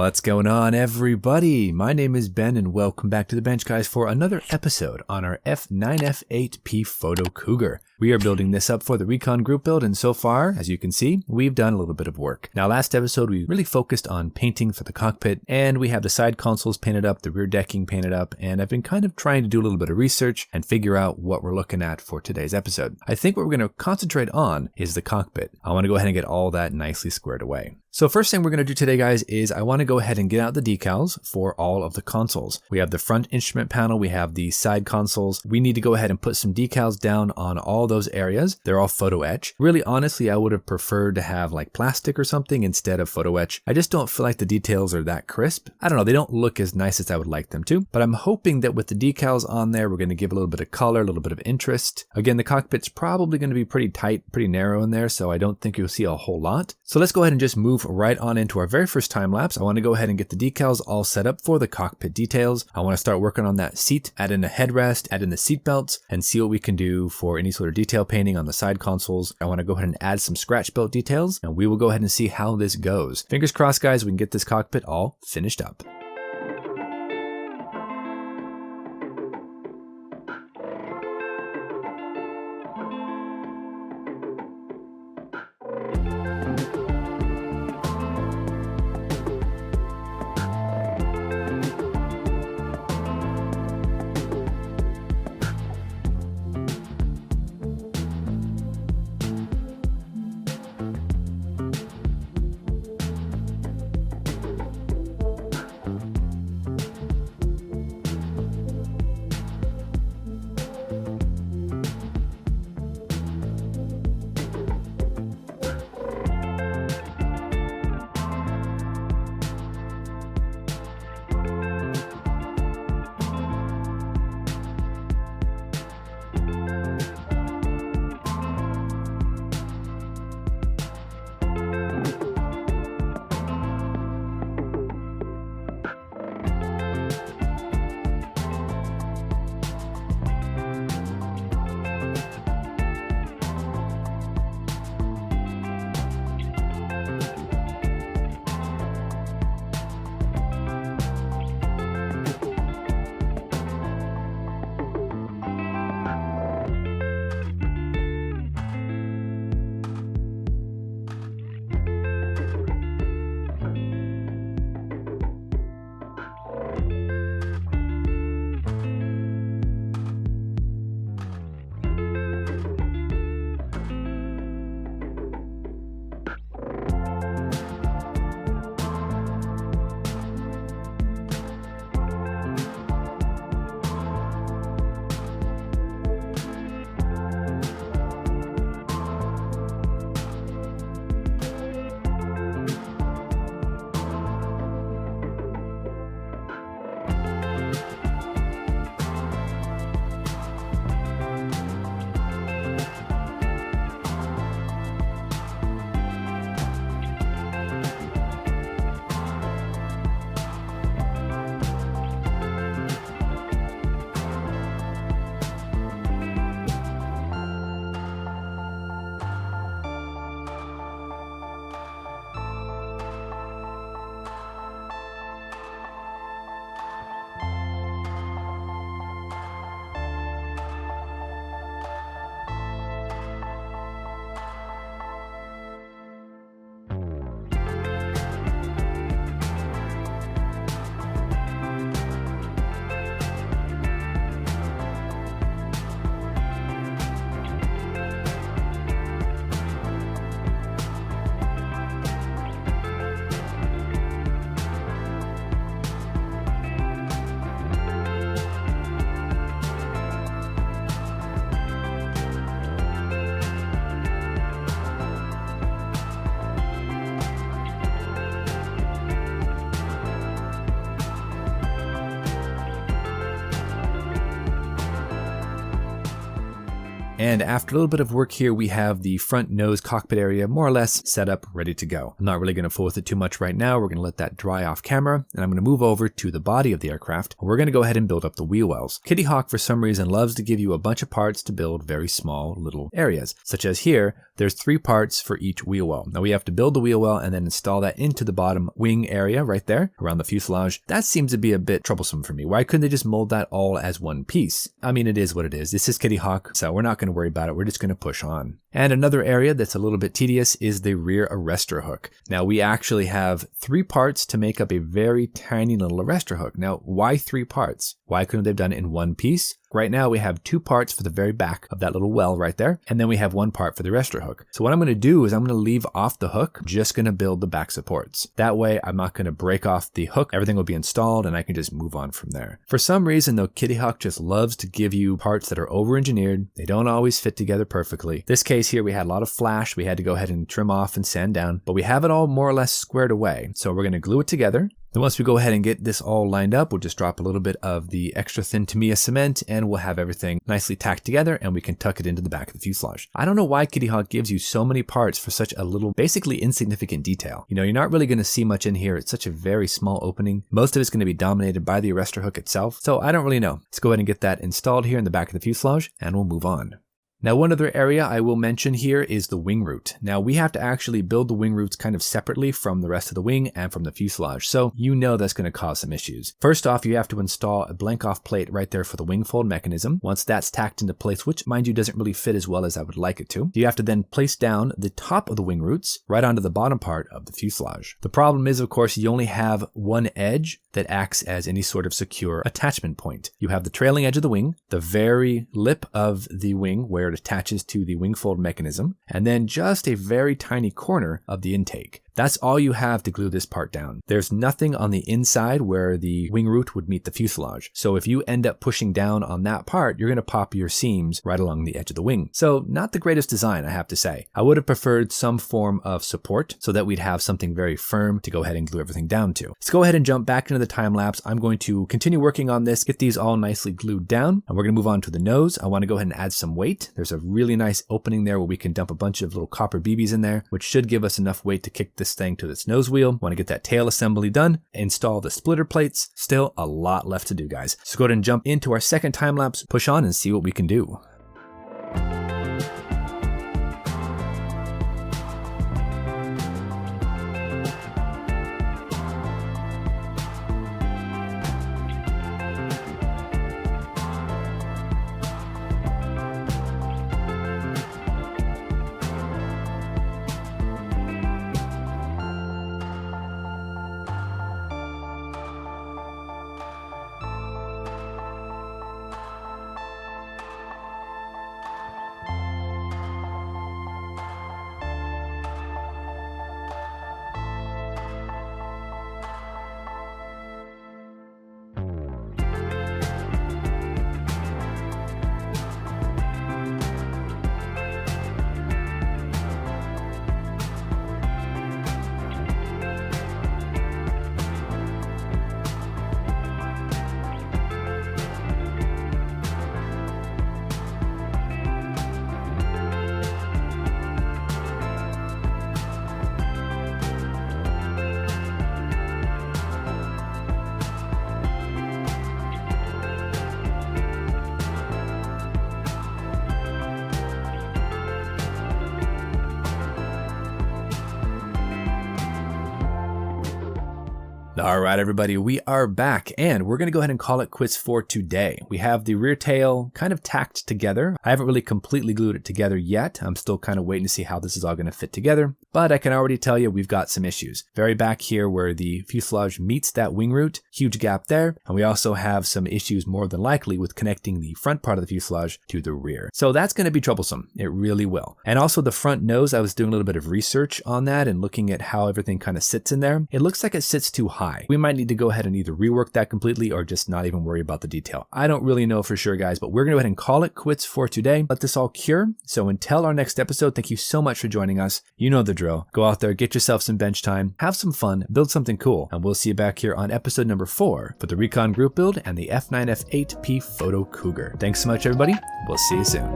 What's going on, everybody? My name is Ben and welcome back to the bench, guys, for another episode on our F9F-8P Photo Cougar. We are building this up for the Recon Group Build, and so far, as you can see, we've done a little bit of work. Now, last episode, we really focused on painting for the cockpit, and we have the side consoles painted up, the rear decking painted up, and I've been kind of trying to do a little bit of research and figure out what we're looking at for today's episode. I think what we're going to concentrate on is the cockpit. I want to go ahead and get all that nicely squared away. So first thing we're going to do today, guys, is I want to go ahead and get out the decals for all of the consoles. We have the front instrument panel, we have the side consoles. We need to go ahead and put some decals down on all those areas. They're all photo etch. Really, honestly, I would have preferred to have like plastic or something instead of photo etch. I just don't feel like the details are that crisp. I don't know, they don't look as nice as I would like them to, but I'm hoping that with the decals on there, we're going to give a little bit of color, a little bit of interest. Again, the cockpit's probably going to be pretty tight, pretty narrow in there, so I don't think you'll see a whole lot. So let's go ahead and just move right on into our very first time lapse. I want to go ahead and get the decals all set up for the cockpit details. I want to start working on that seat, add in a headrest, add in the seat belts, and see what we can do for any sort of detail painting on the side consoles. I want to go ahead and add some scratch belt details, and we will go ahead and see how this goes. Fingers crossed, guys, we can get this cockpit all finished up. And after a little bit of work here, we have the front nose cockpit area more or less set up, ready to go. I'm not really going to fool with it too much right now. We're going to let that dry off camera, and I'm going to move over to the body of the aircraft. We're going to go ahead and build up the wheel wells. Kitty Hawk, for some reason, loves to give you a bunch of parts to build very small little areas, such as here, there's 3 parts for each wheel well. Now we have to build the wheel well and then install that into the bottom wing area right there around the fuselage. That seems to be a bit troublesome for me. Why couldn't they just mold that all as one piece? I mean, it is what it is. This is Kitty Hawk, so we're not going to worry about it. We're just going to push on. And another area that's a little bit tedious is the rear arrestor hook. Now we actually have 3 parts to make up a very tiny little arrestor hook. Now, why 3 parts? Why couldn't they have done it in one piece? Right now we have 2 parts for the very back of that little well right there, and then we have 1 part for the arrestor hook. So what I'm going to do is I'm going to leave off the hook, just going to build the back supports. That way I'm not going to break off the hook, everything will be installed and I can just move on from there. For some reason though, Kitty Hawk just loves to give you parts that are over-engineered. They don't always fit together perfectly. This case here we had a lot of flash, we had to go ahead and trim off and sand down, but we have it all more or less squared away. So we're going to glue it together. Then once we go ahead and get this all lined up, we'll just drop a little bit of the extra thin Tamiya cement and we'll have everything nicely tacked together and we can tuck it into the back of the fuselage. I don't know why Kitty Hawk gives you so many parts for such a little, basically insignificant detail. You know, you're not really going to see much in here. It's such a very small opening. Most of it's going to be dominated by the arrestor hook itself. So I don't really know. Let's go ahead and get that installed here in the back of the fuselage and we'll move on. Now, one other area I will mention here is the wing root. Now, we have to actually build the wing roots kind of separately from the rest of the wing and from the fuselage, so you know that's going to cause some issues. First off, you have to install a blank off plate right there for the wing fold mechanism. Once that's tacked into place, which mind you doesn't really fit as well as I would like it to, you have to then place down the top of the wing roots right onto the bottom part of the fuselage. The problem is, of course, you only have one edge that acts as any sort of secure attachment point. You have the trailing edge of the wing, the very lip of the wing where it attaches to the wing fold mechanism, and then just a very tiny corner of the intake. That's all you have to glue this part down. There's nothing on the inside where the wing root would meet the fuselage. So if you end up pushing down on that part, you're going to pop your seams right along the edge of the wing. So not the greatest design, I have to say. I would have preferred some form of support so that we'd have something very firm to go ahead and glue everything down to. Let's go ahead and jump back into the time lapse. I'm going to continue working on this, get these all nicely glued down, and we're going to move on to the nose. I want to go ahead and add some weight. There's a really nice opening there where we can dump a bunch of little copper BBs in there, which should give us enough weight to kick this thing to this nose wheel. Want to get that tail assembly done, install the splitter plates. Still a lot left to do, guys. So go ahead and jump into our second time lapse, push on and see what we can do. All right, everybody, we are back and we're going to go ahead and call it quits for today. We have the rear tail kind of tacked together. I haven't really completely glued it together yet. I'm still kind of waiting to see how this is all going to fit together, but I can already tell you we've got some issues. Very back here where the fuselage meets that wing root, huge gap there. And we also have some issues more than likely with connecting the front part of the fuselage to the rear. So that's going to be troublesome. It really will. And also the front nose, I was doing a little bit of research on that and looking at how everything kind of sits in there. It looks like it sits too high. We might need to go ahead and either rework that completely or just not even worry about the detail. I don't really know for sure, guys, but we're going to go ahead and call it quits for today. Let this all cure. So until our next episode, thank you so much for joining us. You know the drill. Go out there, get yourself some bench time, have some fun, build something cool, and we'll see you back here on episode number 4 for the Recon Group Build and the F9F-8P Photo Cougar. Thanks so much, everybody. We'll see you soon.